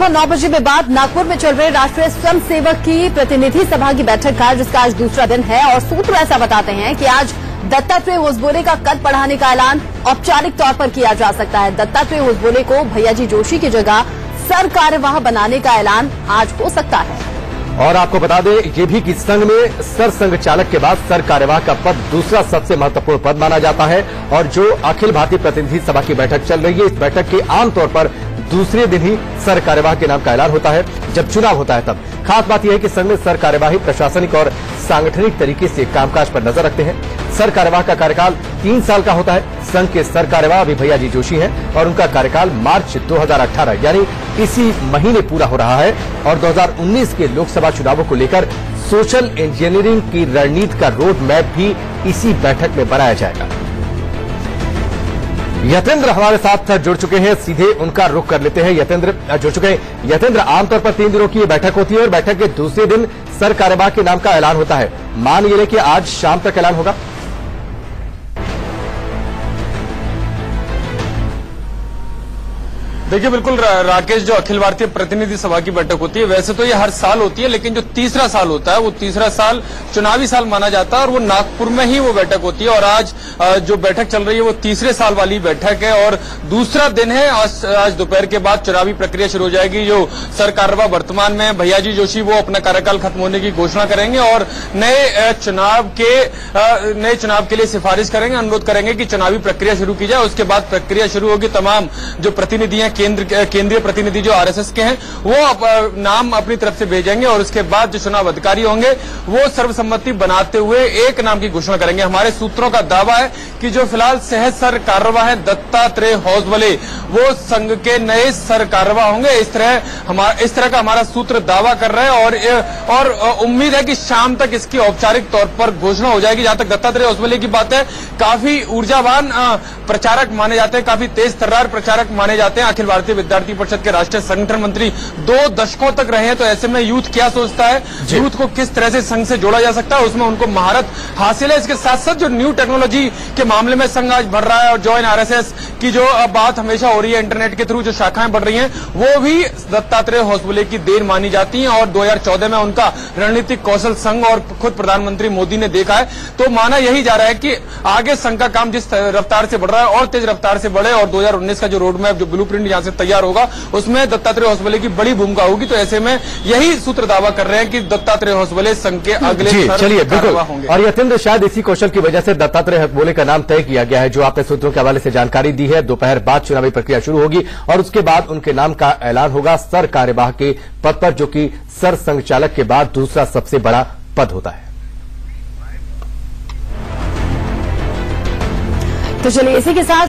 सुबह 9 बजे के बाद नागपुर में चल रहे राष्ट्रीय स्वयंसेवक की प्रतिनिधि सभा की बैठक का जिसका आज दूसरा दिन है और सूत्र ऐसा बताते हैं कि आज दत्तात्रेय होसबोले का कद बढ़ाने का ऐलान औपचारिक तौर पर किया जा सकता है। दत्तात्रेय होसबोले को भैयाजी जोशी की जगह सर कार्यवाह बनाने का ऐलान आज हो सकता है। और आपको बता दें ये भी कि संघ में सर संघ चालक के बाद सर कार्यवाह का पद दूसरा सबसे महत्वपूर्ण पद माना जाता है और जो अखिल भारतीय प्रतिनिधि सभा की बैठक चल रही है, इस बैठक के आमतौर पर दूसरे दिन ही सर कार्यवाह के नाम का ऐलान होता है जब चुनाव होता है। तब खास बात यह है कि संघ में सर कार्यवाही प्रशासनिक और सांगठनिक तरीके से कामकाज पर नजर रखते हैं। सर कार्यवाह का कार्यकाल 3 साल का होता है। संघ के सर कार्यवाह अभी भैयाजी जोशी हैं और उनका कार्यकाल मार्च 2018 यानी इसी महीने पूरा हो रहा है और 2019 के लोकसभा चुनावों को लेकर सोशल इंजीनियरिंग की रणनीति का रोड मैप भी इसी बैठक में बनाया जाएगा। यतेंद्र हमारे साथ जुड़ चुके हैं, सीधे उनका रुख कर लेते हैं। यतेंद्र जुड़ चुके हैं। यतेंद्र, आमतौर पर 3 दिनों की ये बैठक होती है और बैठक के दूसरे दिन सर कार्यवाह के नाम का ऐलान होता है। मान ये लें कि आज शाम तक ऐलान होगा। देखिए बिल्कुल राकेश, जो अखिल भारतीय प्रतिनिधि सभा की बैठक होती है वैसे तो ये हर साल होती है, लेकिन जो तीसरा साल होता है वो तीसरा साल चुनावी साल माना जाता है और वो नागपुर में ही वो बैठक होती है। और आज जो बैठक चल रही है वो तीसरे साल वाली बैठक है और दूसरा दिन है। आज दोपहर के बाद चुनावी प्रक्रिया शुरू हो जाएगी। जो सर कार्यवाह वर्तमान में भैयाजी जोशी वो अपना कार्यकाल खत्म होने की घोषणा करेंगे और नए चुनाव के लिए सिफारिश करेंगे, अनुरोध करेंगे कि चुनावी प्रक्रिया शुरू की जाए। उसके बाद प्रक्रिया शुरू होगी। तमाम जो प्रतिनिधि हैं, केंद्रीय प्रतिनिधि जो आरएसएस के हैं वो नाम अपनी तरफ से भेजेंगे और उसके बाद जो चुनाव अधिकारी होंगे वो सर्वसम्मति बनाते हुए एक नाम की घोषणा करेंगे। हमारे सूत्रों का दावा है कि जो फिलहाल सह सर कार्यवाह है दत्तात्रेय होसबोले वो संघ के नए सर कार्यवाह होंगे। इस तरह का हमारा सूत्र दावा कर रहे हैं और उम्मीद है कि शाम तक इसकी औपचारिक तौर पर घोषणा हो जाएगी। जहां तक दत्तात्रेय होसबोले की बात है, काफी ऊर्जावान प्रचारक माने जाते हैं, काफी तेज तर्रार प्रचारक माने जाते हैं। अखिल भारतीय विद्यार्थी परिषद के राष्ट्रीय संगठन मंत्री 2 दशकों तक रहे हैं। तो ऐसे में यूथ क्या सोचता है, यूथ को किस तरह से संघ से जोड़ा जा सकता है, उसमें उनको महारत हासिल है। इसके साथ साथ जो न्यू टेक्नोलॉजी के मामले में संघ आज बढ़ रहा है और जॉइन आरएसएस की जो बात हमेशा हो रही है, इंटरनेट के थ्रू जो शाखाएं बढ़ रही हैं वो भी दत्तात्रेय होसबोले की देन मानी जाती है। और 2014 में उनका रणनीतिक कौशल संघ और खुद प्रधानमंत्री मोदी ने देखा है। तो माना यही जा रहा है कि आगे संघ का काम जिस रफ्तार से बढ़ रहा है और तेज रफ्तार से बढ़े और 2019 का जो रोड मैप, जो ब्लूप्रिंट यहां से तैयार होगा उसमें दत्तात्रेय होसबोले की बड़ी भूमिका होगी। तो ऐसे में यही सूत्र दावा कर रहे हैं कि दत्तात्रेय होसबोले संघ के अगले चलिए बिल्कुल होंगे। और यतेंद्र, शायद इसी कौशल की वजह से दत्तात्रेय होसबोले का नाम तय किया गया है, जो आपने सूत्रों के हवाले से जानकारी दी है। दोपहर बाद चुनावी प्रक्रिया शुरू होगी और उसके बाद उनके नाम का ऐलान होगा सर कार्यवाह के पद पर, जो कि सर संघ चालक के बाद दूसरा सबसे बड़ा पद होता है। तो चलिए इसी के साथ